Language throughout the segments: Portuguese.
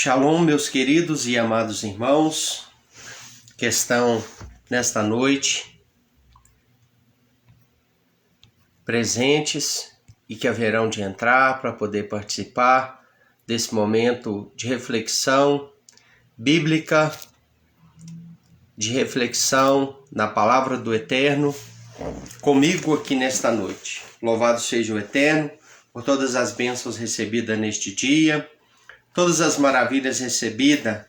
Shalom, meus queridos e amados irmãos que estão nesta noite presentes e que haverão de entrar para poder participar desse momento de reflexão bíblica, de reflexão na palavra do Eterno, comigo aqui nesta noite. Louvado seja o Eterno por todas as bênçãos recebidas neste dia, todas as maravilhas recebidas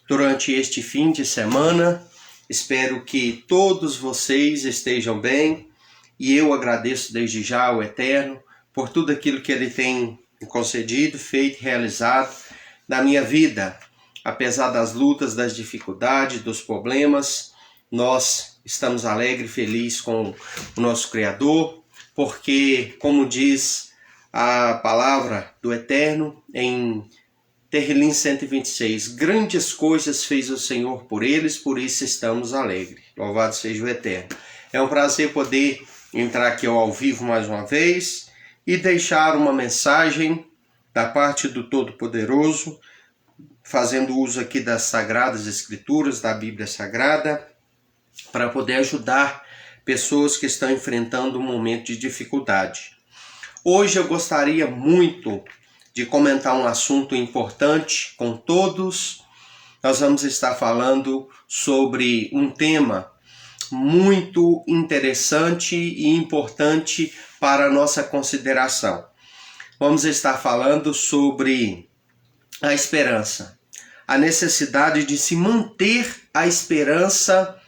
durante este fim de semana. Espero que todos vocês estejam bem e eu agradeço desde já ao Eterno por tudo aquilo que Ele tem concedido, feito e realizado na minha vida. Apesar das lutas, das dificuldades, dos problemas, nós estamos alegres e felizes com o nosso Criador, porque, como diz a palavra do Eterno em Terrilim 126, grandes coisas fez o Senhor por eles, por isso estamos alegres. Louvado seja o Eterno. É um prazer poder entrar aqui ao vivo mais uma vez e deixar uma mensagem da parte do Todo-Poderoso, fazendo uso aqui das Sagradas Escrituras, da Bíblia Sagrada, para poder ajudar pessoas que estão enfrentando um momento de dificuldade. Hoje eu gostaria muito de comentar um assunto importante com todos. Nós vamos estar falando sobre um tema muito interessante e importante para a nossa consideração. Vamos estar falando sobre a esperança, a necessidade de se manter a esperança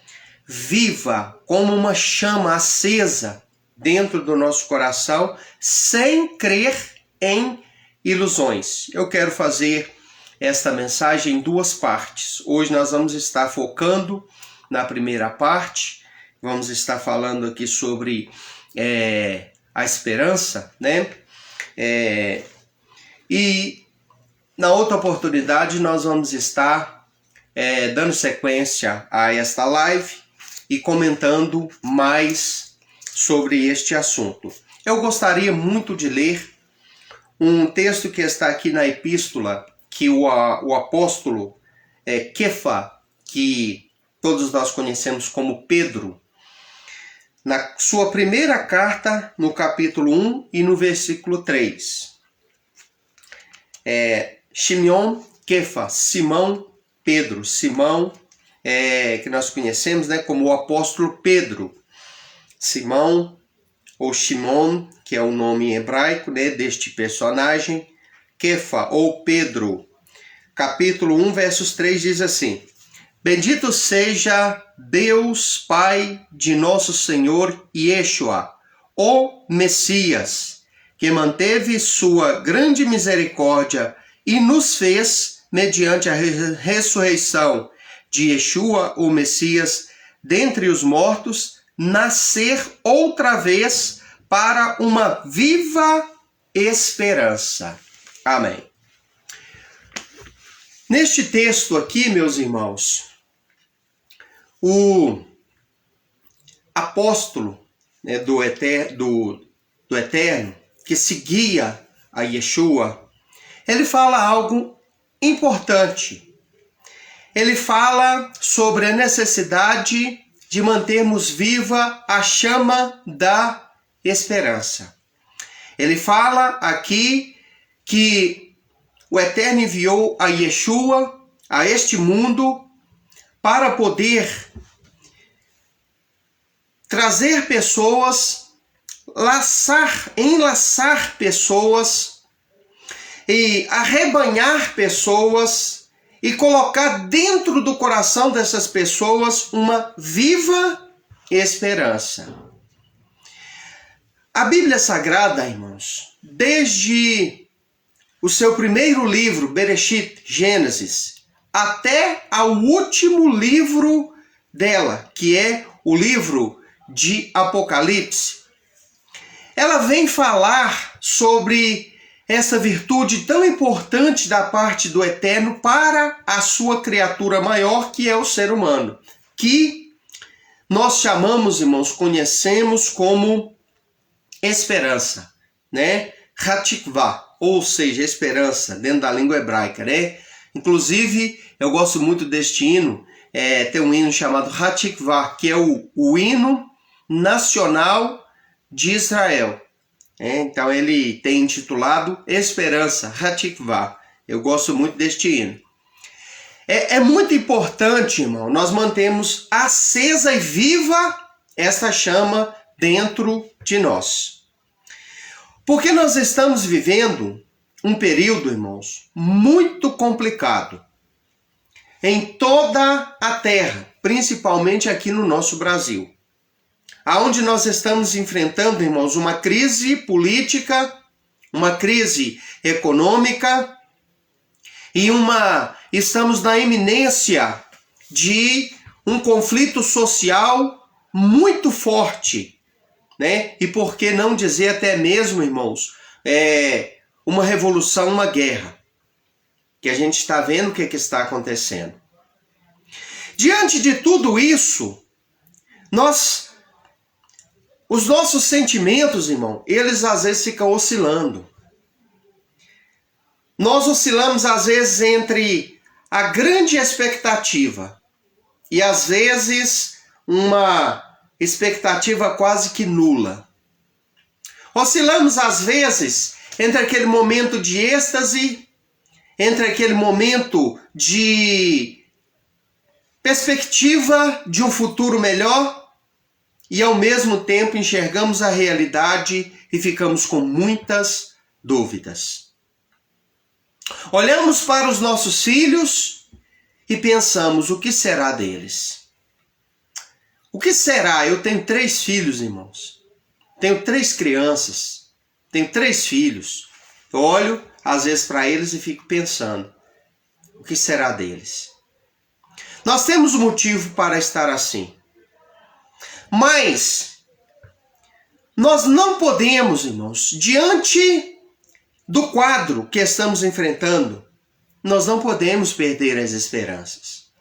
viva, como uma chama acesa dentro do nosso coração, sem crer em ilusões. Eu quero fazer esta mensagem em duas partes. Hoje nós vamos estar focando na primeira parte, vamos estar falando aqui sobre a esperança, né? E na outra oportunidade nós vamos estar dando sequência a esta live e comentando mais sobre este assunto. Eu gostaria muito de ler um texto que está aqui na epístola que o apóstolo Kefa, que todos nós conhecemos como Pedro, na sua primeira carta, no capítulo 1 e no versículo 3. Shimon Kefa, Simão Pedro, Simão, que nós conhecemos, né, como o apóstolo Pedro. Simão, ou Shimon, que é o nome hebraico, né, deste personagem. Kefa, ou Pedro, capítulo 1, versos 3, diz assim: Bendito seja Deus Pai de nosso Senhor Yeshua, o Messias, que manteve sua grande misericórdia e nos fez, mediante a ressurreição de Yeshua, o Messias, dentre os mortos, nascer outra vez para uma viva esperança. Amém. Neste texto aqui, meus irmãos, o apóstolo, né, do Eterno, que seguia a Yeshua, ele fala algo importante. Ele fala sobre a necessidade de mantermos viva a chama da esperança. Ele fala aqui que o Eterno enviou a Yeshua a este mundo para poder trazer pessoas, enlaçar pessoas e arrebanhar pessoas e colocar dentro do coração dessas pessoas uma viva esperança. A Bíblia Sagrada, irmãos, desde o seu primeiro livro, Bereshit, Gênesis, até ao último livro dela, que é o livro de Apocalipse, ela vem falar sobre essa virtude tão importante da parte do Eterno para a sua criatura maior, que é o ser humano, que nós chamamos, irmãos, conhecemos como esperança, né? Hatikvah, ou seja, esperança, dentro da língua hebraica, né? Inclusive, eu gosto muito deste hino. Tem um hino chamado Hatikvah, que é o hino nacional de Israel. Então ele tem intitulado Esperança, Hatikvah. Eu gosto muito deste hino. É muito importante, irmão, nós mantemos acesa e viva esta chama dentro de nós. Porque nós estamos vivendo um período, irmãos, muito complicado em toda a terra, principalmente aqui no nosso Brasil. Aonde nós estamos enfrentando, irmãos, uma crise política, uma crise econômica e estamos na iminência de um conflito social muito forte, né? E por que não dizer até mesmo, irmãos, uma revolução, uma guerra, que a gente está vendo o que está acontecendo. Diante de tudo isso, os nossos sentimentos, irmão, eles às vezes ficam oscilando. Nós oscilamos às vezes entre a grande expectativa e às vezes uma expectativa quase que nula. Oscilamos às vezes entre aquele momento de êxtase, entre aquele momento de perspectiva de um futuro melhor e ao mesmo tempo enxergamos a realidade e ficamos com muitas dúvidas. Olhamos para os nossos filhos e pensamos, o que será deles? O que será? Eu tenho 3 filhos, irmãos. Tenho 3 crianças. Tenho 3 filhos. Eu olho, às vezes, para eles e fico pensando, o que será deles? Nós temos motivo para estar assim. Mas nós não podemos, irmãos, diante do quadro que estamos enfrentando, nós não podemos perder as esperanças.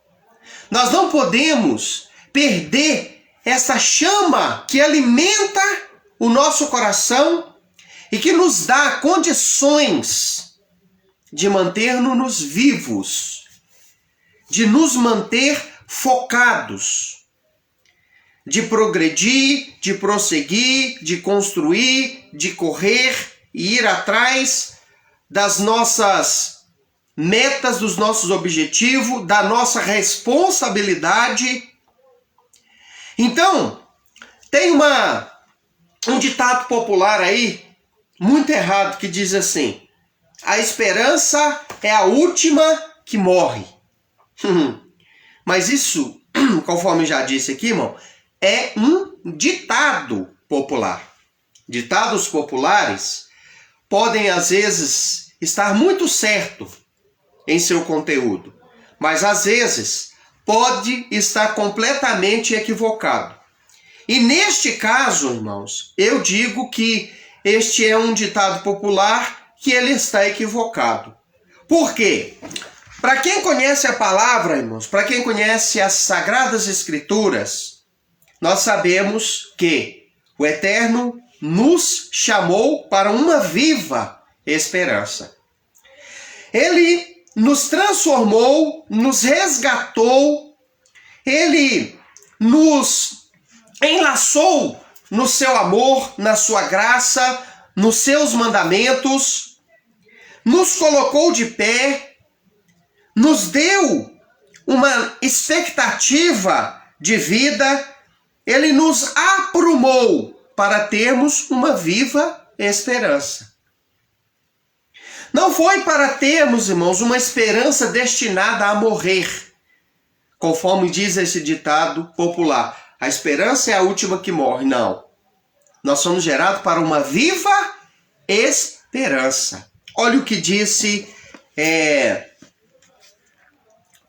Nós não podemos perder essa chama que alimenta o nosso coração e que nos dá condições de manter-nos vivos, de nos manter focados, de progredir, de prosseguir, de construir, de correr e ir atrás das nossas metas, dos nossos objetivos, da nossa responsabilidade. Então, tem um ditado popular aí, muito errado, que diz assim: a esperança é a última que morre. Mas isso, conforme já disse aqui, irmão, é um ditado popular. Ditados populares podem, às vezes, estar muito certo em seu conteúdo, mas, às vezes, pode estar completamente equivocado. E, neste caso, irmãos, eu digo que este é um ditado popular que ele está equivocado. Por quê? Para quem conhece a palavra, irmãos, para quem conhece as Sagradas Escrituras, nós sabemos que o Eterno nos chamou para uma viva esperança. Ele nos transformou, nos resgatou, Ele nos enlaçou no seu amor, na sua graça, nos seus mandamentos, nos colocou de pé, nos deu uma expectativa de vida, Ele nos aprumou para termos uma viva esperança. Não foi para termos, irmãos, uma esperança destinada a morrer, conforme diz esse ditado popular. A esperança é a última que morre. Não. Nós somos gerados para uma viva esperança. Olha o que disse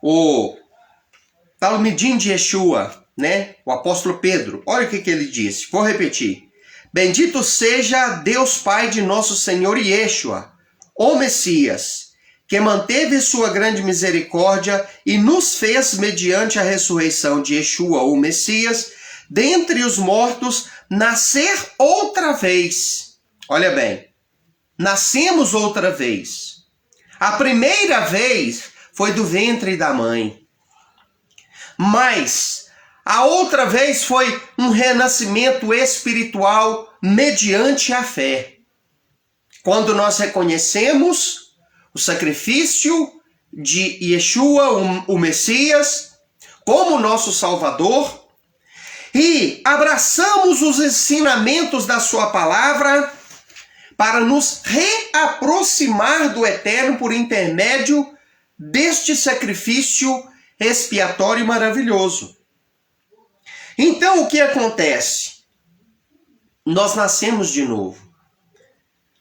o Talmidim de Yeshua, né? O apóstolo Pedro. Olha o que ele disse. Vou repetir. Bendito seja Deus Pai de nosso Senhor Yeshua, o Messias, que manteve sua grande misericórdia e nos fez, mediante a ressurreição de Yeshua, o Messias, dentre os mortos, nascer outra vez. Olha bem, nascemos outra vez. A primeira vez foi do ventre da mãe. Mas a outra vez foi um renascimento espiritual mediante a fé. Quando nós reconhecemos o sacrifício de Yeshua, o Messias, como nosso Salvador, e abraçamos os ensinamentos da sua palavra para nos reaproximar do Eterno por intermédio deste sacrifício expiatório e maravilhoso. Então, o que acontece? Nós nascemos de novo.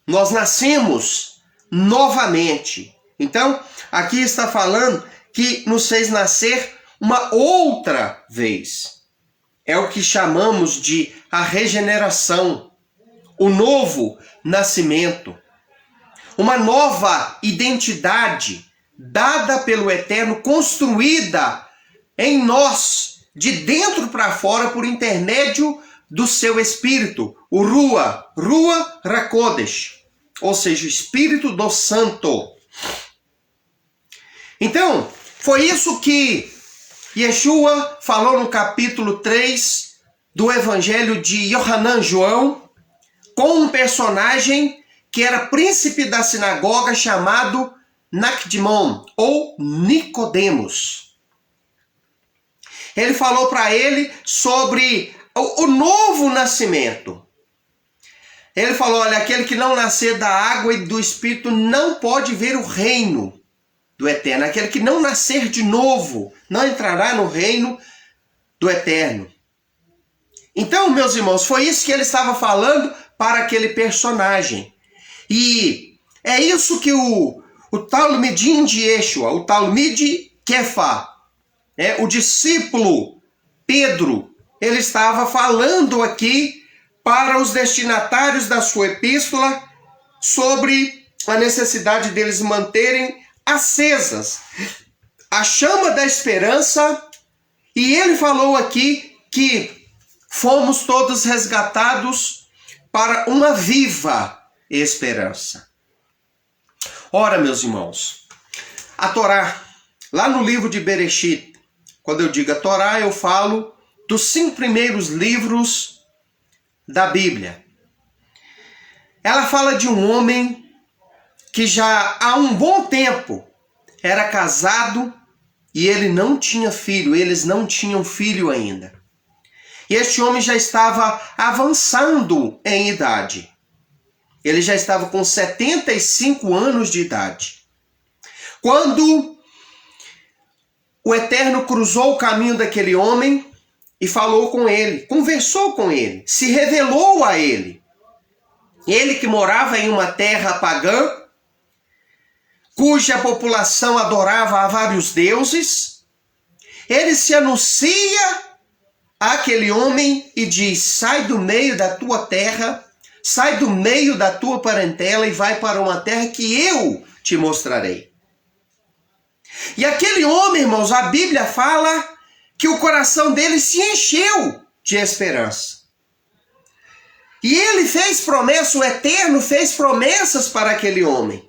Nós nascemos novamente. Então, aqui está falando que nos fez nascer uma outra vez. É o que chamamos de a regeneração, o novo nascimento, uma nova identidade dada pelo Eterno, construída em nós, de dentro para fora, por intermédio do seu Espírito, o Ruach HaKodesh, ou seja, o Espírito do Santo. Então, foi isso que Yeshua falou no capítulo 3 do Evangelho de Yohanan João, com um personagem que era príncipe da sinagoga chamado Nakdimon, ou Nicodemos. Ele falou para ele sobre o novo nascimento. Ele falou, olha, aquele que não nascer da água e do Espírito não pode ver o reino do Eterno. Aquele que não nascer de novo não entrará no reino do Eterno. Então, meus irmãos, foi isso que ele estava falando para aquele personagem. E é isso que o Talmidim de Yeshua, o Talmid Kefa, o discípulo Pedro, ele estava falando aqui para os destinatários da sua epístola sobre a necessidade deles manterem acesas a chama da esperança. E ele falou aqui que fomos todos resgatados para uma viva esperança. Ora, meus irmãos, a Torá, lá no livro de Bereshit, quando eu digo a Torá, eu falo dos 5 primeiros livros da Bíblia. Ela fala de um homem que já há um bom tempo era casado e ele não tinha filho, eles não tinham filho ainda. E este homem já estava avançando em idade. Ele já estava com 75 anos de idade. Quando o Eterno cruzou o caminho daquele homem e falou com ele, conversou com ele, se revelou a ele. Ele que morava em uma terra pagã, cuja população adorava a vários deuses, ele se anuncia àquele homem e diz, sai do meio da tua terra, sai do meio da tua parentela e vai para uma terra que eu te mostrarei. E aquele homem, irmãos, a Bíblia fala que o coração dele se encheu de esperança. E ele fez promessa, o Eterno fez promessas para aquele homem.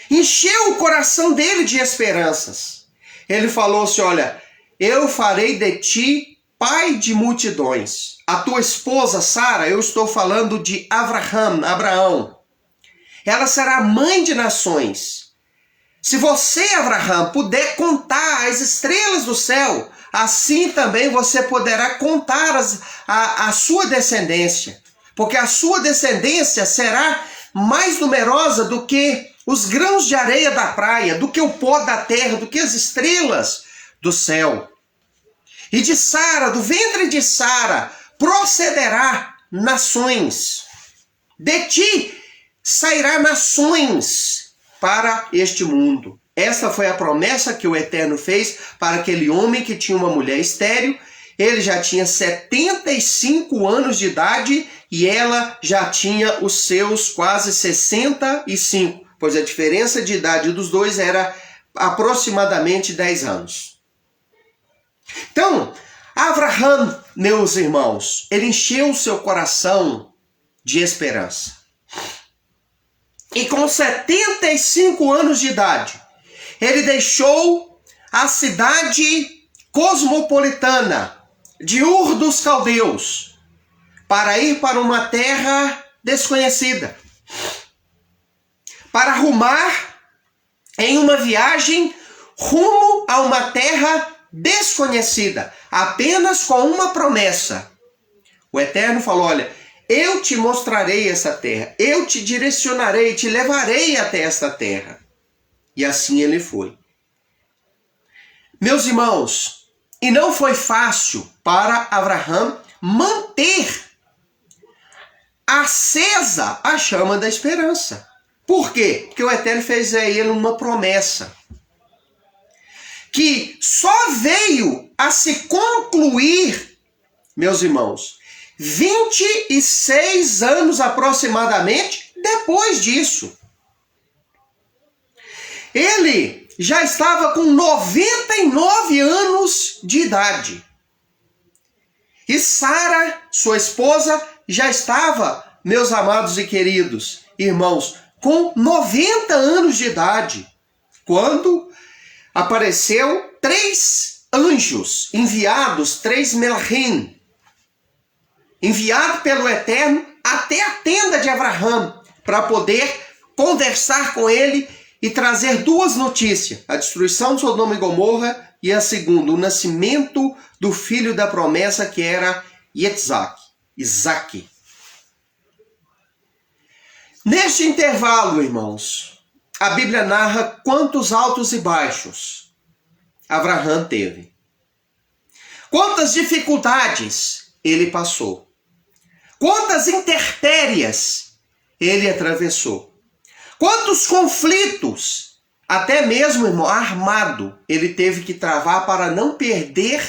Encheu o coração dele de esperanças. Ele falou assim, olha, eu farei de ti pai de multidões. A tua esposa, Sara, eu estou falando de Abraão. Ela será mãe de nações. Se você, Abraão, puder contar as estrelas do céu, assim também você poderá contar a sua descendência. Porque a sua descendência será mais numerosa do que os grãos de areia da praia, do que o pó da terra, do que as estrelas do céu. E de Sara, do ventre de Sara, procederá nações. De ti sairá nações para este mundo. Essa foi a promessa que o Eterno fez para aquele homem que tinha uma mulher estéril. Ele já tinha 75 anos de idade e ela já tinha os seus quase 65, pois a diferença de idade dos dois era aproximadamente 10 anos. Então, Abraão, meus irmãos, ele encheu o seu coração de esperança. E com 75 anos de idade, ele deixou a cidade cosmopolitana de Ur dos Caldeus para ir para uma terra desconhecida, para rumar em uma viagem rumo a uma terra desconhecida, apenas com uma promessa. O Eterno falou: olha, eu te mostrarei essa terra, eu te direcionarei, te levarei até esta terra. E assim ele foi. Meus irmãos, e não foi fácil para Abraão manter acesa a chama da esperança. Por quê? Porque o Eterno fez a ele uma promessa que só veio a se concluir, meus irmãos, 26 anos aproximadamente depois disso. Ele já estava com 99 anos de idade. E Sara, sua esposa, já estava, meus amados e queridos irmãos, com 90 anos de idade, quando apareceu 3 anjos enviados, 3 melachim, enviado pelo Eterno até a tenda de Abraão, para poder conversar com ele e trazer 2 notícias: a destruição de Sodoma e Gomorra, e a segunda, o nascimento do filho da promessa, que era Isaac. Neste intervalo, irmãos, a Bíblia narra quantos altos e baixos Abraão teve. Quantas dificuldades ele passou. Quantas intempéries ele atravessou. Quantos conflitos, até mesmo, irmão, armado, ele teve que travar para não perder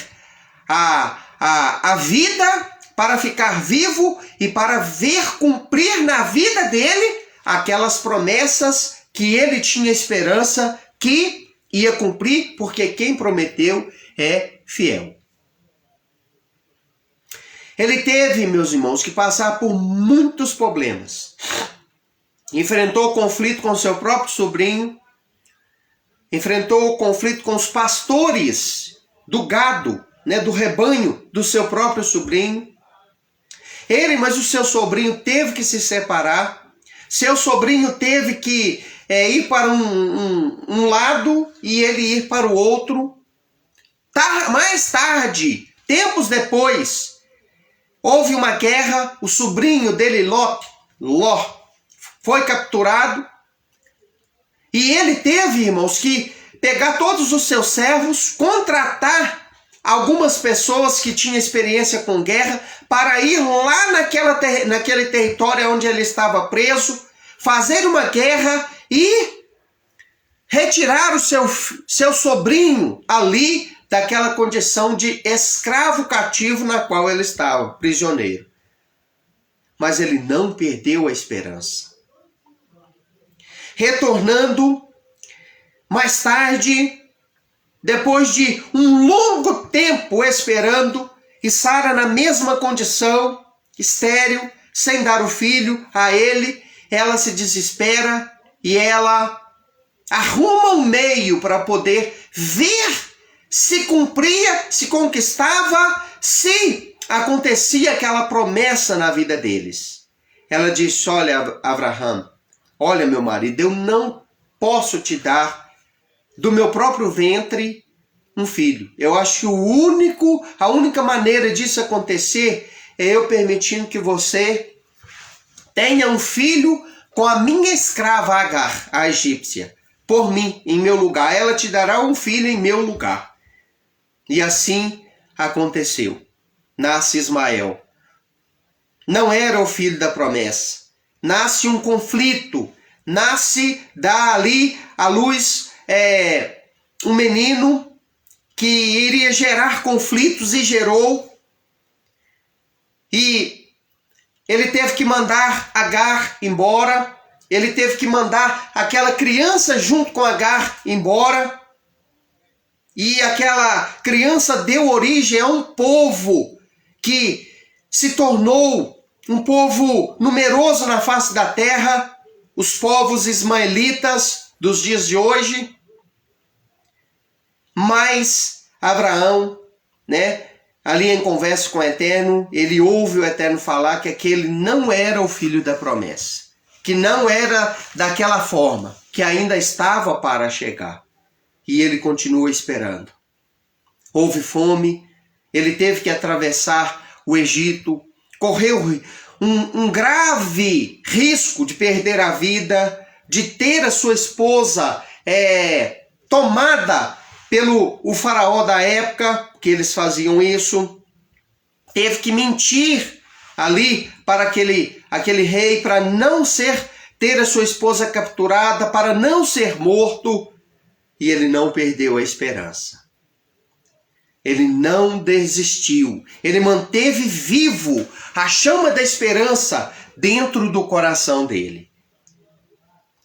a vida, para ficar vivo e para ver cumprir na vida dele aquelas promessas que ele tinha esperança que ia cumprir, porque quem prometeu é fiel. Ele teve, meus irmãos, que passar por muitos problemas. Enfrentou o conflito com seu próprio sobrinho, enfrentou o conflito com os pastores do gado, do rebanho do seu próprio sobrinho. Mas o seu sobrinho teve que se separar. Seu sobrinho teve que ir para um lado e ele ir para o outro. Mais tarde, tempos depois, houve uma guerra. O sobrinho dele, Ló, foi capturado. E ele teve, irmãos, que pegar todos os seus servos, contratar algumas pessoas que tinham experiência com guerra para ir lá naquele território onde ele estava preso, fazer uma guerra e retirar o seu sobrinho ali daquela condição de escravo cativo na qual ele estava, prisioneiro. Mas ele não perdeu a esperança. Retornando mais tarde, depois de um longo tempo esperando, e Sara na mesma condição, estéril, sem dar o filho a ele, ela se desespera e ela arruma um meio para poder ver se cumpria, se conquistava, se acontecia aquela promessa na vida deles. Ela disse: olha, Abraão, olha, meu marido, eu não posso te dar do meu próprio ventre um filho. Eu acho que a única maneira disso acontecer é eu permitindo que você tenha um filho com a minha escrava Agar, a egípcia, por mim, em meu lugar. Ela te dará um filho em meu lugar. E assim aconteceu. Nasce Ismael. Não era o filho da promessa. Nasce um conflito. Nasce dali à luz um menino que iria gerar conflitos e gerou. E ele teve que mandar Agar embora. Ele teve que mandar aquela criança junto com Agar embora. E aquela criança deu origem a um povo que se tornou um povo numeroso na face da terra, os povos ismaelitas dos dias de hoje. Mas Abraão, né, ali em conversa com o Eterno, ele ouve o Eterno falar que aquele não era o filho da promessa, que não era daquela forma, que ainda estava para chegar. E ele continua esperando. Houve fome, ele teve que atravessar o Egito, correu um grave risco de perder a vida, de ter a sua esposa tomada pelo o faraó da época, que eles faziam isso. Teve que mentir ali para aquele rei, para não ter a sua esposa capturada, para não ser morto. E ele não perdeu a esperança. Ele não desistiu. Ele manteve vivo a chama da esperança dentro do coração dele.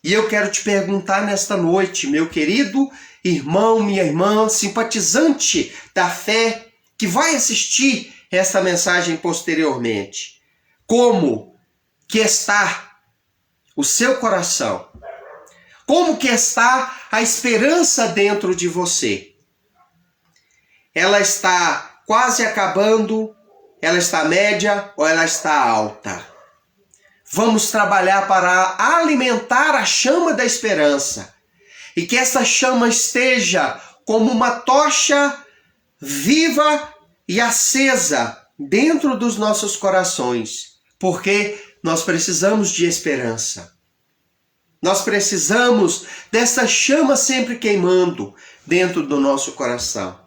E eu quero te perguntar nesta noite, meu querido irmão, minha irmã, simpatizante da fé, que vai assistir esta mensagem posteriormente. Como que está o seu coração? Como que está a esperança dentro de você? Ela está quase acabando, ela está média ou ela está alta? Vamos trabalhar para alimentar a chama da esperança. E que essa chama esteja como uma tocha viva e acesa dentro dos nossos corações. Porque nós precisamos de esperança. Nós precisamos dessa chama sempre queimando dentro do nosso coração.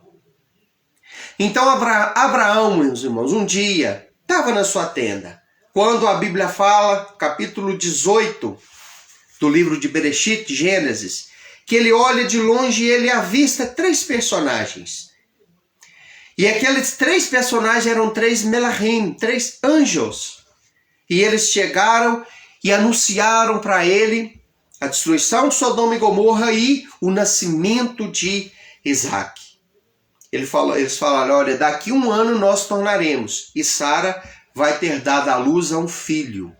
Então Abraão, meus irmãos, um dia estava na sua tenda. Quando a Bíblia fala, capítulo 18 do livro de Bereshit, Gênesis, que ele olha de longe e ele avista 3 personagens. E aqueles 3 personagens eram 3 melahim, 3 anjos. E eles chegaram e anunciaram para ele a destruição de Sodoma e Gomorra e o nascimento de Isaac. Eles falaram, olha, daqui 1 ano nós tornaremos, e Sara vai ter dado à luz a um filho.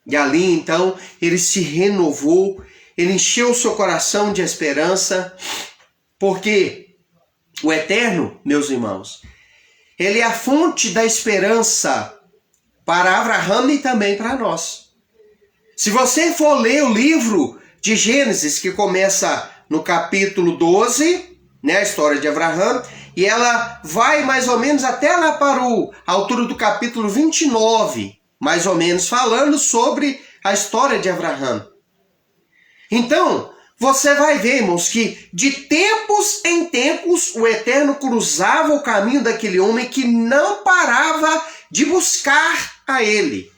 E ali então ele se renovou, ele encheu o seu coração de esperança, porque o Eterno, meus irmãos, ele é a fonte da esperança para Abraão e também para nós. Se você for ler o livro de Gênesis, que começa no capítulo 12, né, a história de Abraão, e ela vai mais ou menos até lá para a altura do capítulo 29, mais ou menos, falando sobre a história de Abraão. Então, você vai ver, irmãos, que de tempos em tempos o Eterno cruzava o caminho daquele homem que não parava de buscar a ele,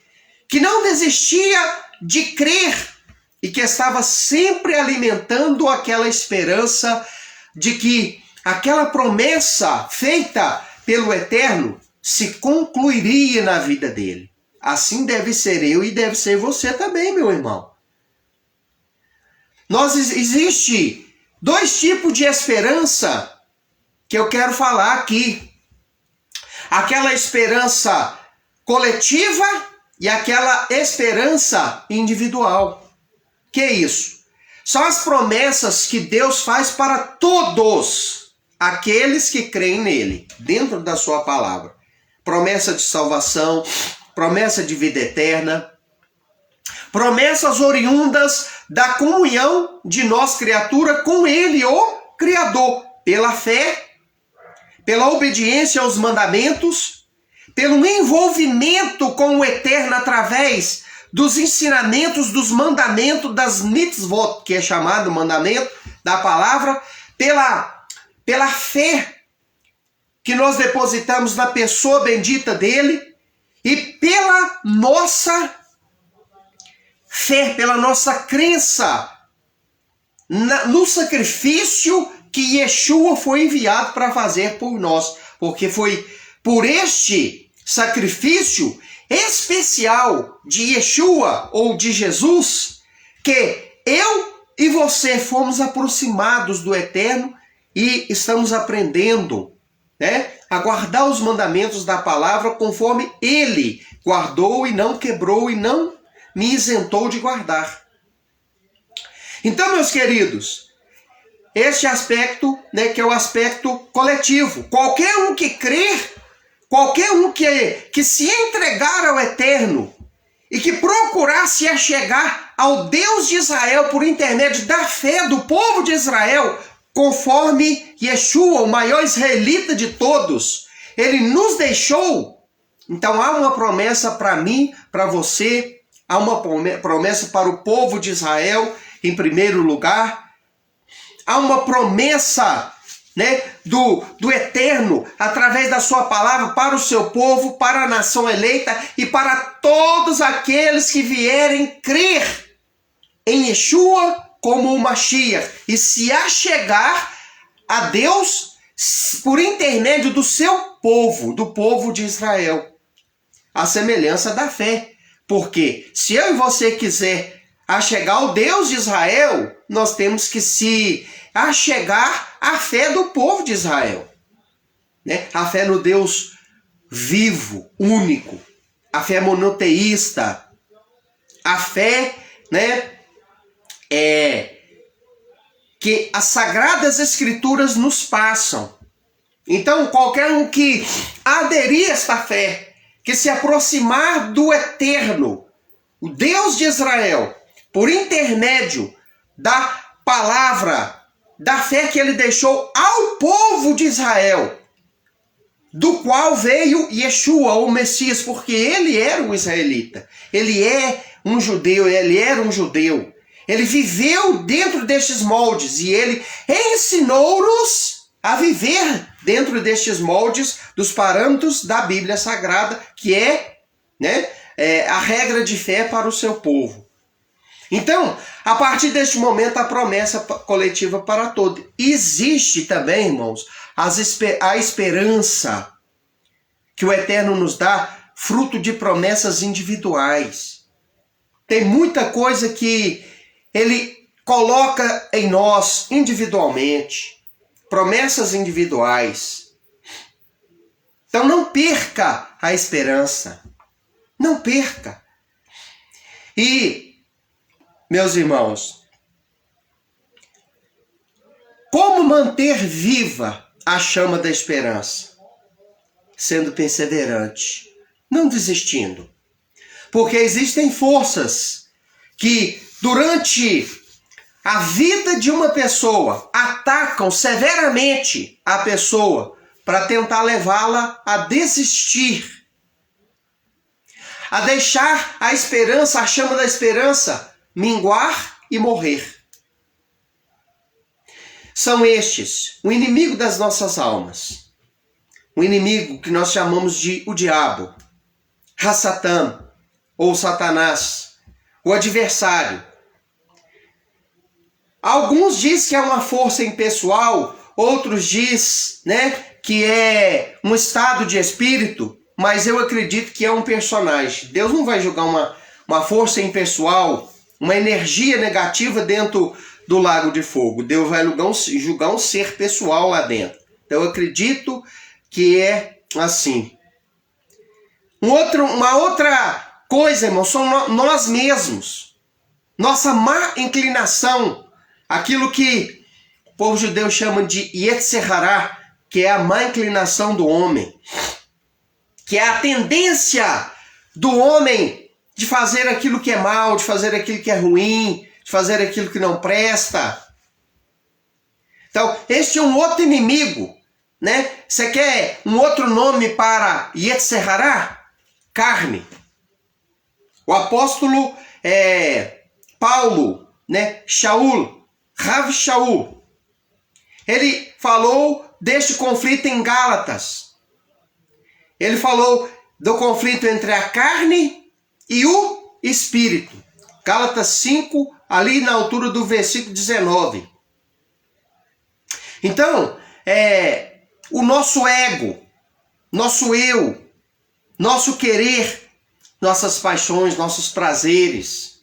que não desistia de crer e que estava sempre alimentando aquela esperança de que aquela promessa feita pelo Eterno se concluiria na vida dele. Assim deve ser eu e deve ser você também, meu irmão. Existe 2 tipos de esperança que eu quero falar aqui. Aquela esperança coletiva e aquela esperança individual. Que é isso? São as promessas que Deus faz para todos aqueles que creem nele, dentro da sua palavra. Promessa de salvação, promessa de vida eterna, promessas oriundas da comunhão de nós, criatura, com ele, o Criador, pela fé, pela obediência aos mandamentos, pelo envolvimento com o Eterno através dos ensinamentos, dos mandamentos, das mitzvot, que é chamado mandamento da palavra, pela fé que nós depositamos na pessoa bendita dele e pela nossa fé, pela nossa crença no sacrifício que Yeshua foi enviado para fazer por nós, porque foi por este sacrifício especial de Yeshua ou de Jesus que eu e você fomos aproximados do Eterno e estamos aprendendo, né, a guardar os mandamentos da palavra conforme ele guardou e não quebrou e não me isentou de guardar. Então, meus queridos, este aspecto, né, que é o aspecto coletivo. Qualquer um que crer, qualquer um que se entregar ao Eterno e que procurar se achegar ao Deus de Israel por intermédio da fé do povo de Israel, conforme Yeshua, o maior israelita de todos, ele nos deixou. Então há uma promessa para mim, para você, há uma promessa para o povo de Israel, em primeiro lugar. Há uma promessa, né, do Eterno, através da sua palavra, para o seu povo, para a nação eleita e para todos aqueles que vierem crer em Yeshua como o Mashiach e se achegar a Deus por intermédio do seu povo, do povo de Israel. A semelhança da fé. Porque se eu e você quiser achegar ao Deus de Israel, nós temos que se achegar à fé do povo de Israel, né? A fé no Deus vivo, único, a fé monoteísta, a fé, né, que as Sagradas Escrituras nos passam. Então, qualquer um que aderir a esta fé, que se aproximar do Eterno, o Deus de Israel, por intermédio da palavra, da fé que ele deixou ao povo de Israel, do qual veio Yeshua, o Messias, porque ele era um israelita, ele é um judeu, ele era um judeu, ele viveu dentro destes moldes e ele ensinou-nos a viver dentro destes moldes dos parâmetros da Bíblia Sagrada, que é, né, a regra de fé para o seu povo. Então, a partir deste momento, a promessa coletiva para todos. Existe também, irmãos, a esperança que o Eterno nos dá, fruto de promessas individuais. Tem muita coisa que ele coloca em nós individualmente. Promessas individuais. Então não perca a esperança. Não perca. E, meus irmãos, como manter viva a chama da esperança? Sendo perseverante, não desistindo. Porque existem forças que, durante a vida de uma pessoa, atacam severamente a pessoa para tentar levá-la a desistir, a deixar a esperança, a chama da esperança, minguar e morrer. São estes, o inimigo das nossas almas, o inimigo que nós chamamos de o diabo, Hassatan, ou Satanás, o adversário. Alguns dizem que é uma força impessoal, outros dizem, né, que é um estado de espírito, mas eu acredito que é um personagem. Deus não vai jogar uma força impessoal, uma energia negativa dentro do lago de fogo. Deus vai julgar um ser pessoal lá dentro. Então eu acredito que é assim. Uma outra coisa, irmão, são nós mesmos. Nossa má inclinação, aquilo que o povo judeu chama de Yetzer Hará, que é a má inclinação do homem, que é a tendência do homem de fazer aquilo que é mal, de fazer aquilo que é ruim, de fazer aquilo que não presta. Então, este é um outro inimigo, né? Você quer um outro nome para Yetzer Hará? Carne. O apóstolo Paulo, né? Shaul, Rav Shaul, ele falou deste conflito em Gálatas. Ele falou do conflito entre a carne e o espírito. Gálatas 5, ali na altura do versículo 19. Então, o nosso ego, nosso eu, nosso querer, nossas paixões, nossos prazeres,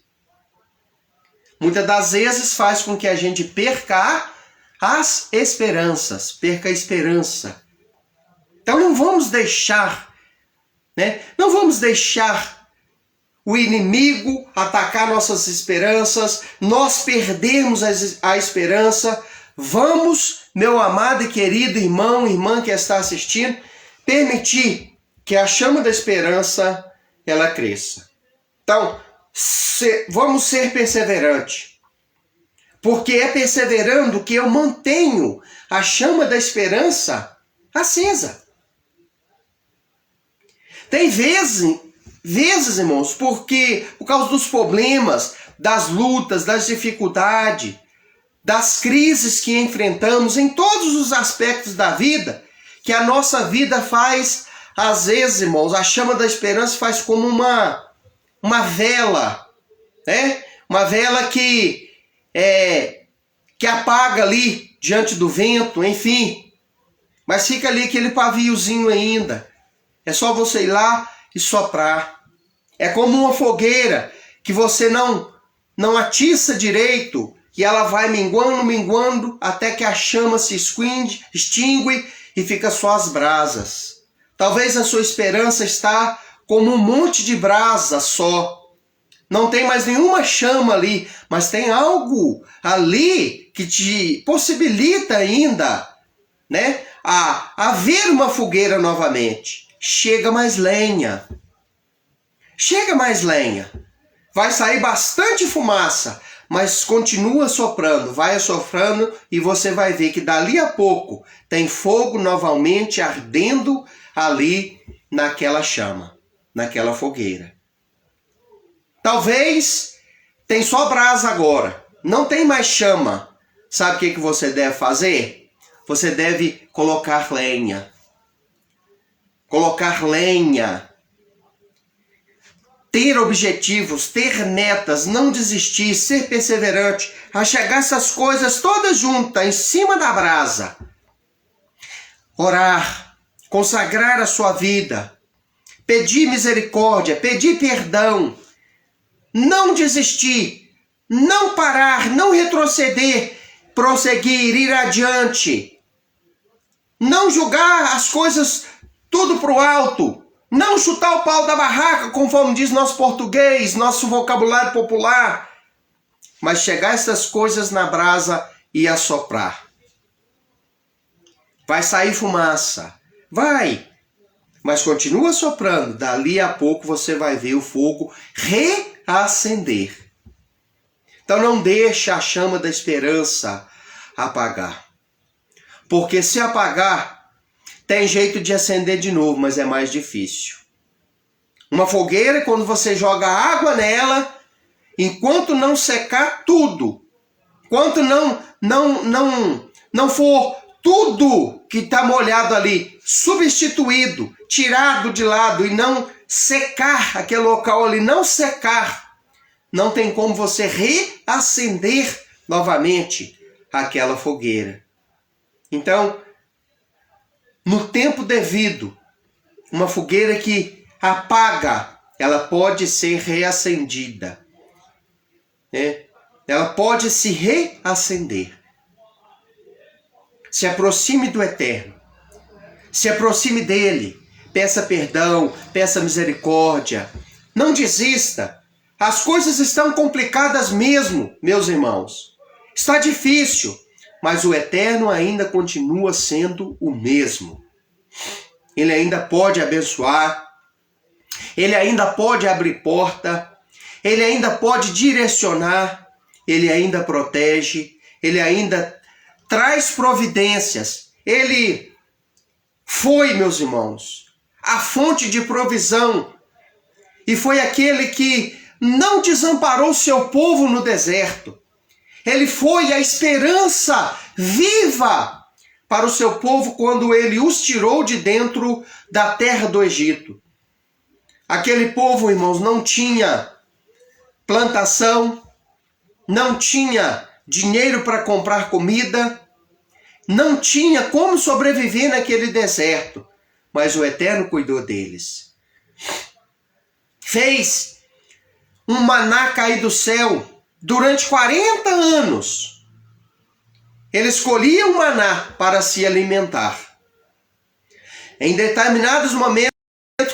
muitas das vezes faz com que a gente perca as esperanças, perca a esperança. Então não vamos deixar, né? Não vamos deixar o inimigo atacar nossas esperanças, nós perdermos a esperança, vamos, meu amado e querido irmão, irmã que está assistindo, permitir que a chama da esperança ela cresça. Então, vamos ser perseverantes, porque é perseverando que eu mantenho a chama da esperança acesa. Tem vezes, irmãos, porque por causa dos problemas, das lutas, das dificuldades, das crises que enfrentamos em todos os aspectos da vida, que a nossa vida faz, às vezes, irmãos, a chama da esperança faz como uma vela, né? Uma vela que apaga ali diante do vento, enfim. Mas fica ali aquele paviozinho ainda. É só você ir lá e soprar. É como uma fogueira que você não atiça direito e ela vai minguando até que a chama se extingue e fica só as brasas. Talvez a sua esperança está como um monte de brasa só. Não tem mais nenhuma chama ali, mas tem algo ali que te possibilita ainda, né, a ver uma fogueira novamente. Chega mais lenha. Chega mais lenha. Vai sair bastante fumaça, mas continua soprando, vai assofrando e você vai ver que dali a pouco tem fogo novamente ardendo ali naquela chama, naquela fogueira. Talvez tem só brasa agora, não tem mais chama. Sabe o que você deve fazer? Você deve colocar lenha. Colocar lenha. Ter objetivos, ter metas, não desistir, ser perseverante, a chegar essas coisas todas juntas em cima da brasa. Orar, consagrar a sua vida, pedir misericórdia, pedir perdão, não desistir, não parar, não retroceder, prosseguir, ir adiante, não julgar as coisas tudo para o alto, não chutar o pau da barraca, conforme diz nosso português, nosso vocabulário popular, mas chegar essas coisas na brasa e assoprar. Vai sair fumaça, vai, mas continua soprando, dali a pouco você vai ver o fogo reacender. Então não deixa a chama da esperança apagar, porque se apagar, tem jeito de acender de novo, mas é mais difícil. Uma fogueira, quando você joga água nela, enquanto não secar tudo, enquanto não for tudo que está molhado ali substituído, tirado de lado e não secar aquele local ali, não secar, não tem como você reacender novamente aquela fogueira. Então, no tempo devido, uma fogueira que apaga, ela pode ser reacendida, né? Ela pode se reacender. Se aproxime do Eterno, se aproxime dele, peça perdão, peça misericórdia, não desista. As coisas estão complicadas mesmo, meus irmãos. Está difícil, mas o Eterno ainda continua sendo o mesmo. Ele ainda pode abençoar, ele ainda pode abrir porta, ele ainda pode direcionar, ele ainda protege, ele ainda traz providências. Ele foi, meus irmãos, a fonte de provisão e foi aquele que não desamparou seu povo no deserto. Ele foi a esperança viva para o seu povo quando ele os tirou de dentro da terra do Egito. Aquele povo, irmãos, não tinha plantação, não tinha dinheiro para comprar comida, não tinha como sobreviver naquele deserto, mas o Eterno cuidou deles. Fez um maná cair do céu durante 40 anos. Eles colhiam maná para se alimentar. Em determinados momentos,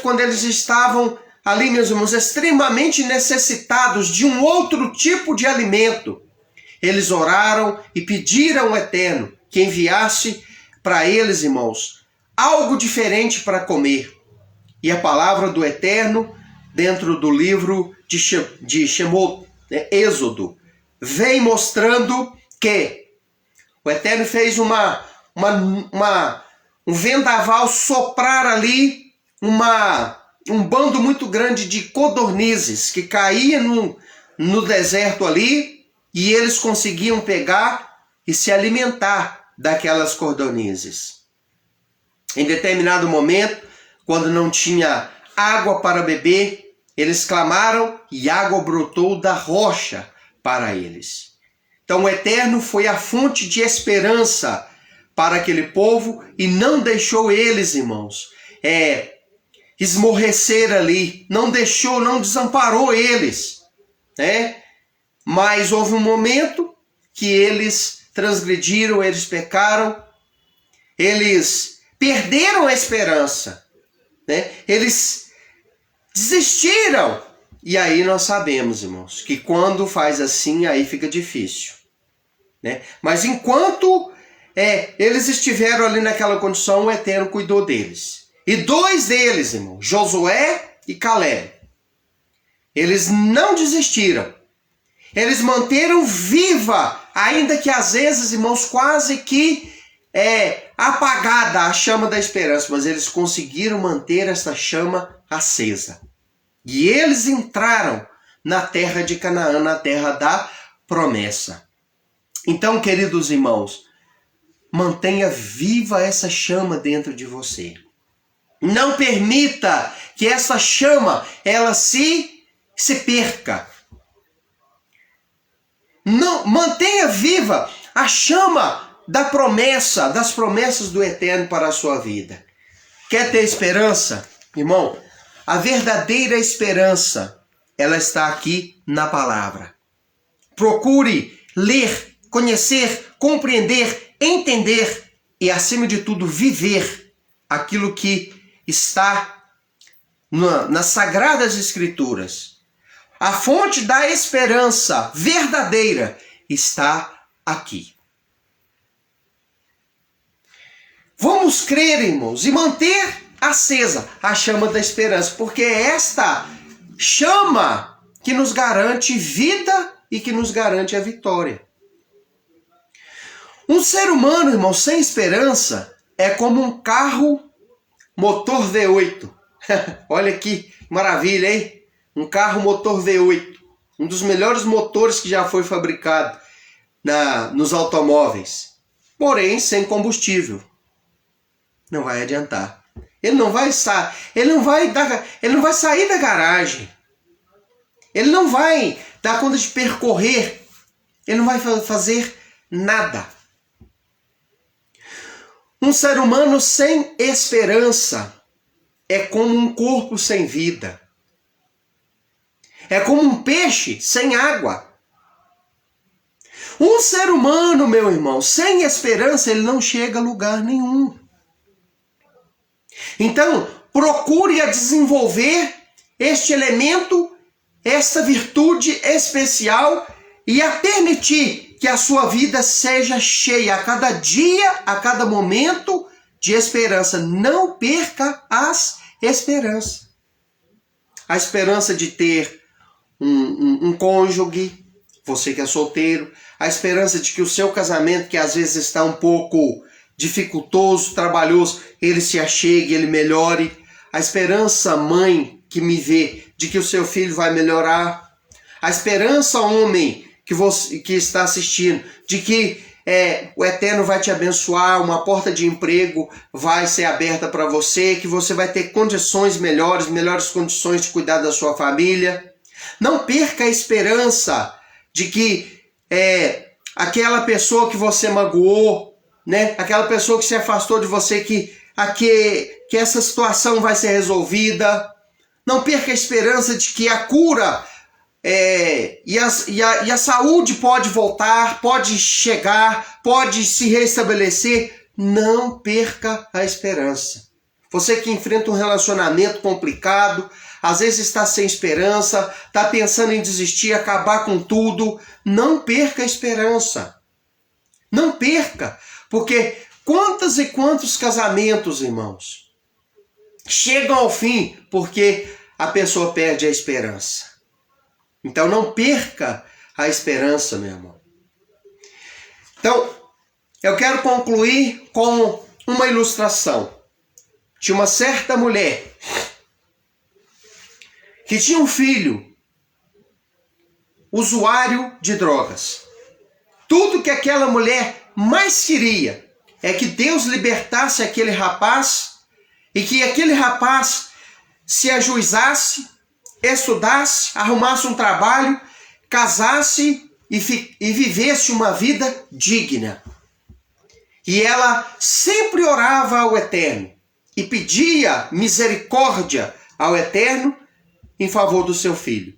quando eles estavam ali, meus irmãos, extremamente necessitados de um outro tipo de alimento, eles oraram e pediram ao Eterno que enviasse para eles, irmãos, algo diferente para comer. E a palavra do Eterno, dentro do livro de Shemot, Êxodo, vem mostrando que o Eterno fez um vendaval soprar ali, um bando muito grande de codornizes que caía no deserto ali, e eles conseguiam pegar e se alimentar daquelas codornizes. Em determinado momento, quando não tinha água para beber, eles clamaram e água brotou da rocha para eles. Então o Eterno foi a fonte de esperança para aquele povo e não deixou eles, irmãos, esmorrecer ali, não desamparou eles, né? Mas houve um momento que eles transgrediram, eles pecaram, eles perderam a esperança, né? Eles desistiram. E aí nós sabemos, irmãos, que quando faz assim, aí fica difícil, né? Mas enquanto eles estiveram ali naquela condição, o Eterno cuidou deles. E dois deles, irmão, Josué e Caleb, eles não desistiram. Eles manteram viva, ainda que às vezes, irmãos, quase que apagada a chama da esperança, mas eles conseguiram manter essa chama acesa. E eles entraram na terra de Canaã, na terra da promessa. Então, queridos irmãos, mantenha viva essa chama dentro de você. Não permita que essa chama ela se perca. Não, mantenha viva a chama das promessas do Eterno para a sua vida. Quer ter esperança? Irmão, a verdadeira esperança, ela está aqui na palavra. Procure ler, conhecer, compreender, entender e, acima de tudo, viver aquilo que está nas Sagradas Escrituras. A fonte da esperança verdadeira está aqui. Vamos crer, irmãos, e manter acesa a chama da esperança, porque é esta chama que nos garante vida e que nos garante a vitória. Um ser humano, irmão, sem esperança é como um carro motor V8. Olha que maravilha, hein? Um carro motor V8, um dos melhores motores que já foi fabricado nos automóveis. Porém, sem combustível. Não vai adiantar. Ele não vai sair da garagem. Ele não vai dar conta de percorrer. Ele não vai fazer nada. Um ser humano sem esperança é como um corpo sem vida. É como um peixe sem água. Um ser humano, meu irmão, sem esperança, ele não chega a lugar nenhum. Então, procure a desenvolver este elemento, esta virtude especial e a permitir que a sua vida seja cheia a cada dia, a cada momento de esperança. Não perca as esperanças. A esperança de ter um cônjuge, você que é solteiro, a esperança de que o seu casamento, que às vezes está um pouco dificultoso, trabalhoso, ele se achegue, ele melhore. A esperança, mãe que me vê, de que o seu filho vai melhorar. A esperança, homem que está assistindo, de que o Eterno vai te abençoar, uma porta de emprego vai ser aberta para você, que você vai ter condições melhores condições de cuidar da sua família. Não perca a esperança de que aquela pessoa que você magoou, né? Aquela pessoa que se afastou de você, que essa situação vai ser resolvida. Não perca a esperança de que a cura e a saúde pode voltar, pode chegar, pode se restabelecer. Não perca a esperança. Você que enfrenta um relacionamento complicado, às vezes está sem esperança, está pensando em desistir, acabar com tudo, não perca a esperança. Não perca, porque quantos e quantos casamentos, irmãos, chegam ao fim porque a pessoa perde a esperança. Então não perca a esperança, meu irmão. Então, eu quero concluir com uma ilustração de uma certa mulher que tinha um filho usuário de drogas. Tudo que aquela mulher mais queria é que Deus libertasse aquele rapaz e que aquele rapaz se ajuizasse, estudasse, arrumasse um trabalho, casasse e vivesse uma vida digna. E ela sempre orava ao Eterno e pedia misericórdia ao Eterno em favor do seu filho.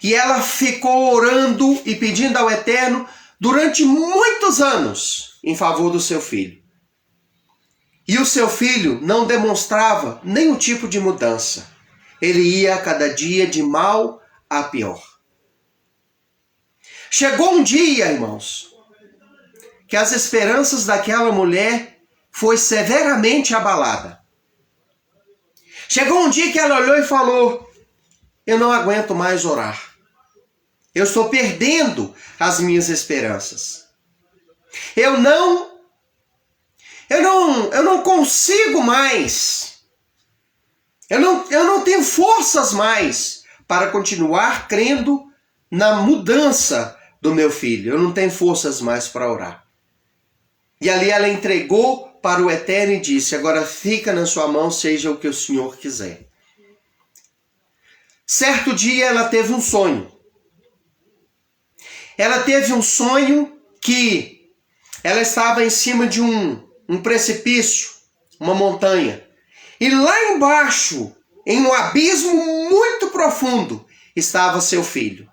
E ela ficou orando e pedindo ao Eterno durante muitos anos em favor do seu filho. E o seu filho não demonstrava nenhum tipo de mudança. Ele ia cada dia de mal a pior. Chegou um dia, irmãos, que as esperanças daquela mulher foi severamente abalada. Chegou um dia que ela olhou e falou: eu não aguento mais orar. Eu estou perdendo as minhas esperanças. Eu não consigo mais. Eu não tenho forças mais para continuar crendo na mudança do meu filho. Eu não tenho forças mais para orar. E ali ela entregou para o Eterno e disse: agora fica na sua mão, seja o que o Senhor quiser. Certo dia ela teve um sonho. Ela teve um sonho que ela estava em cima de um precipício, uma montanha. E lá embaixo, em um abismo muito profundo, estava seu filho.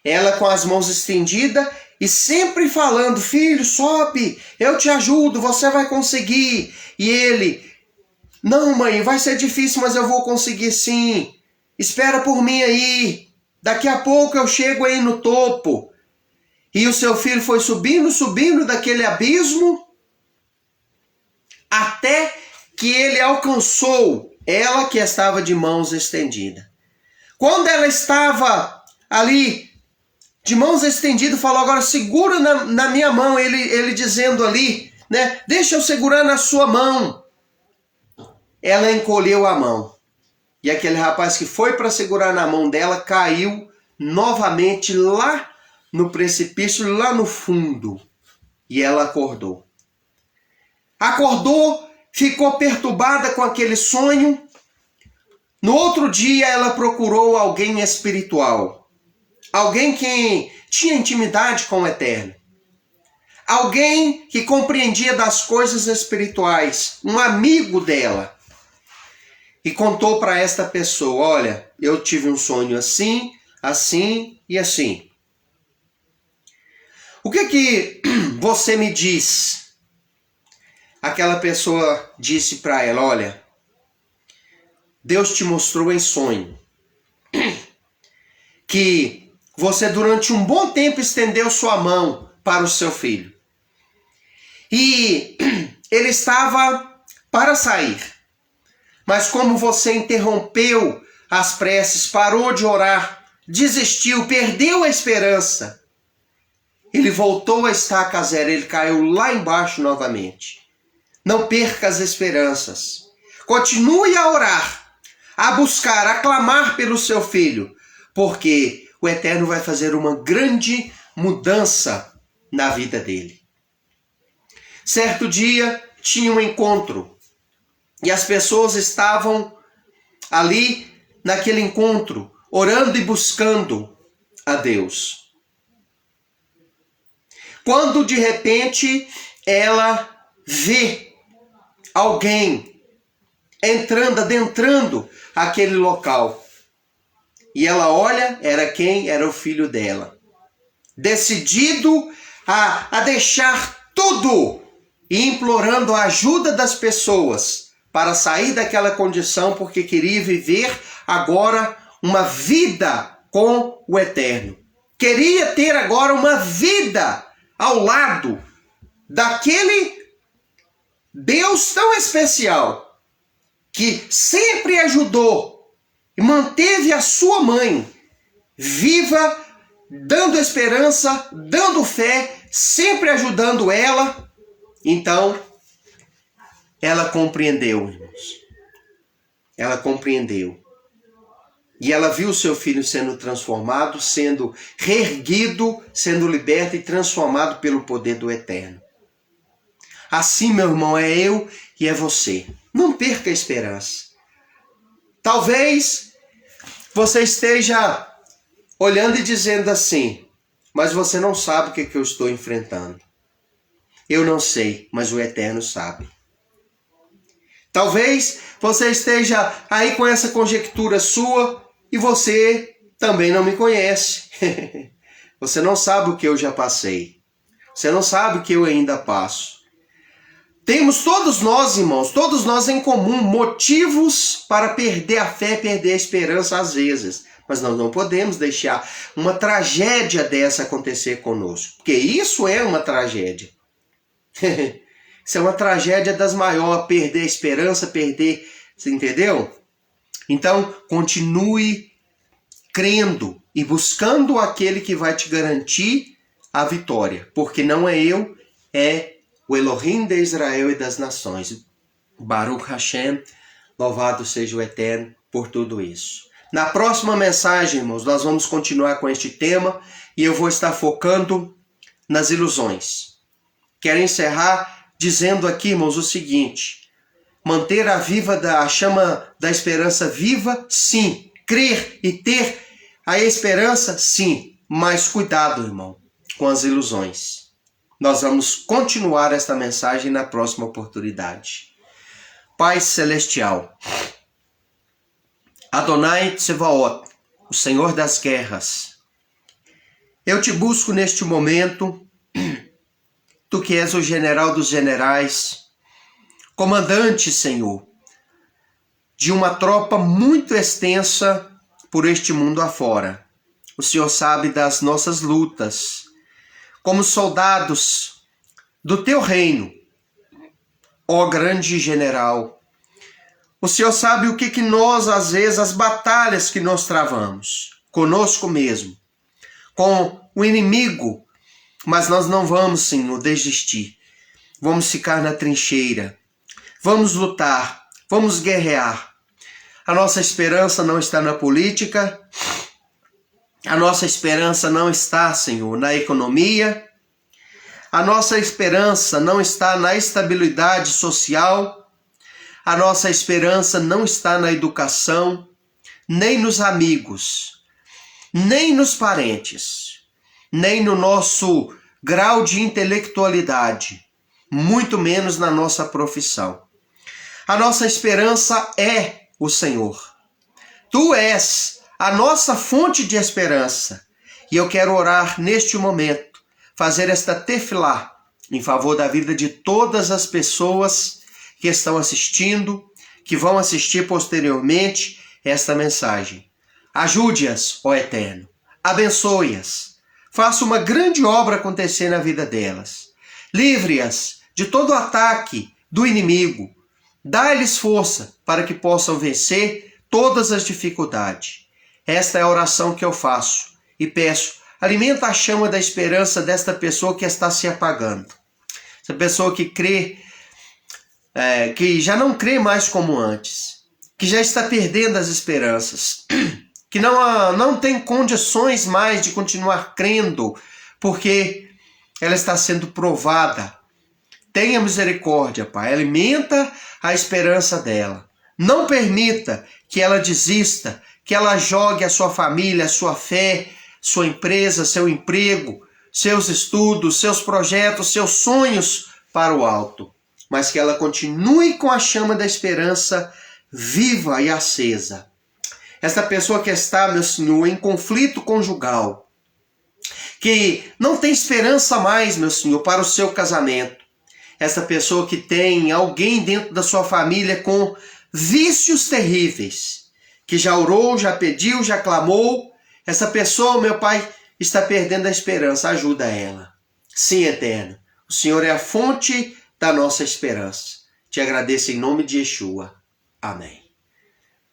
Ela com as mãos estendidas e sempre falando: filho, sobe, eu te ajudo, você vai conseguir. E ele: não, mãe, vai ser difícil, mas eu vou conseguir sim. Espera por mim aí. Daqui a pouco eu chego aí no topo. E o seu filho foi subindo daquele abismo, até que ele alcançou ela, que estava de mãos estendidas. Quando ela estava ali, de mãos estendidas, falou: agora segura na minha mão. Ele dizendo ali, né? Deixa eu segurar na sua mão. Ela encolheu a mão. E aquele rapaz que foi para segurar na mão dela caiu novamente lá no precipício, lá no fundo. E ela acordou. Acordou, ficou perturbada com aquele sonho. No outro dia ela procurou alguém espiritual. Alguém que tinha intimidade com o Eterno. Alguém que compreendia das coisas espirituais. Um amigo dela. E contou para esta pessoa: olha, eu tive um sonho assim, assim e assim. O que você me diz? Aquela pessoa disse para ela: olha, Deus te mostrou em sonho que você durante um bom tempo estendeu sua mão para o seu filho. E ele estava para sair. Mas como você interrompeu as preces, parou de orar, desistiu, perdeu a esperança, ele voltou a estaca zero, ele caiu lá embaixo novamente. Não perca as esperanças. Continue a orar, a buscar, a clamar pelo seu filho, porque o Eterno vai fazer uma grande mudança na vida dele. Certo dia tinha um encontro. E as pessoas estavam ali naquele encontro, orando e buscando a Deus. Quando de repente ela vê alguém adentrando aquele local. E ela olha, era quem? Era o filho dela. Decidido a deixar tudo e implorando a ajuda das pessoas para sair daquela condição, porque queria viver agora uma vida com o Eterno. Queria ter agora uma vida ao lado daquele Deus tão especial que sempre ajudou e manteve a sua mãe viva, dando esperança, dando fé, sempre ajudando ela. Então, ela compreendeu, irmãos. Ela compreendeu. E ela viu seu filho sendo transformado, sendo reerguido, sendo liberto e transformado pelo poder do Eterno. Assim, meu irmão, é eu e é você. Não perca a esperança. Talvez você esteja olhando e dizendo assim, mas você não sabe o que eu estou enfrentando. Eu não sei, mas o Eterno sabe. Talvez você esteja aí com essa conjectura sua e você também não me conhece. Você não sabe o que eu já passei. Você não sabe o que eu ainda passo. Temos todos nós, irmãos, todos nós em comum, motivos para perder a fé, perder a esperança às vezes. Mas nós não podemos deixar uma tragédia dessa acontecer conosco. Porque isso é uma tragédia. Isso é uma tragédia das maiores, perder a esperança, perder... Você entendeu? Então, continue crendo e buscando aquele que vai te garantir a vitória. Porque não é eu, é o Elohim de Israel e das nações. Baruch Hashem, louvado seja o Eterno por tudo isso. Na próxima mensagem, irmãos, nós vamos continuar com este tema e eu vou estar focando nas ilusões. Quero encerrar dizendo aqui, irmãos, o seguinte: manter a chama da esperança viva, sim. Crer e ter a esperança, sim. Mas cuidado, irmão, com as ilusões. Nós vamos continuar esta mensagem na próxima oportunidade. Pai Celestial, Adonai Tsevaot, o Senhor das guerras, eu te busco neste momento, tu que és o general dos generais, comandante, Senhor, de uma tropa muito extensa por este mundo afora. O Senhor sabe das nossas lutas, como soldados do teu reino, ó grande general. O Senhor sabe o que nós, às vezes, as batalhas que nós travamos, conosco mesmo, com o inimigo, mas nós não vamos, Senhor, desistir. Vamos ficar na trincheira, vamos lutar, vamos guerrear. A nossa esperança não está na política, a nossa esperança não está, Senhor, na economia, a nossa esperança não está na estabilidade social, a nossa esperança não está na educação, nem nos amigos, nem nos parentes, nem no nosso grau de intelectualidade, muito menos na nossa profissão. A nossa esperança é o Senhor. Tu és a nossa fonte de esperança. E eu quero orar neste momento, fazer esta tefilá em favor da vida de todas as pessoas que estão assistindo, que vão assistir posteriormente esta mensagem. Ajude-as, ó Eterno. Abençoe-as. Faça uma grande obra acontecer na vida delas. Livre-as de todo ataque do inimigo. Dá-lhes força para que possam vencer todas as dificuldades. Esta é a oração que eu faço e peço. Alimenta a chama da esperança desta pessoa que está se apagando. Essa pessoa que crê, que já não crê mais como antes. Que já está perdendo as esperanças. Que não tem condições mais de continuar crendo, porque ela está sendo provada. Tenha misericórdia, Pai. Alimenta a esperança dela. Não permita que ela desista, que ela jogue a sua família, a sua fé, sua empresa, seu emprego, seus estudos, seus projetos, seus sonhos para o alto. Mas que ela continue com a chama da esperança viva e acesa. Esta pessoa que está, meu Senhor, em conflito conjugal, que não tem esperança mais, meu Senhor, para o seu casamento. essa pessoa que tem alguém dentro da sua família com vícios terríveis, que já orou, já pediu, já clamou. Essa pessoa, meu Pai, está perdendo a esperança. Ajuda ela. Sim, Eterno, o Senhor é a fonte da nossa esperança. Te agradeço em nome de Yeshua. Amém.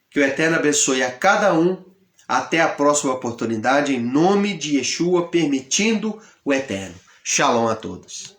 Que o Eterno abençoe a cada um. Até a próxima oportunidade, em nome de Yeshua, permitindo o Eterno. Shalom a todos.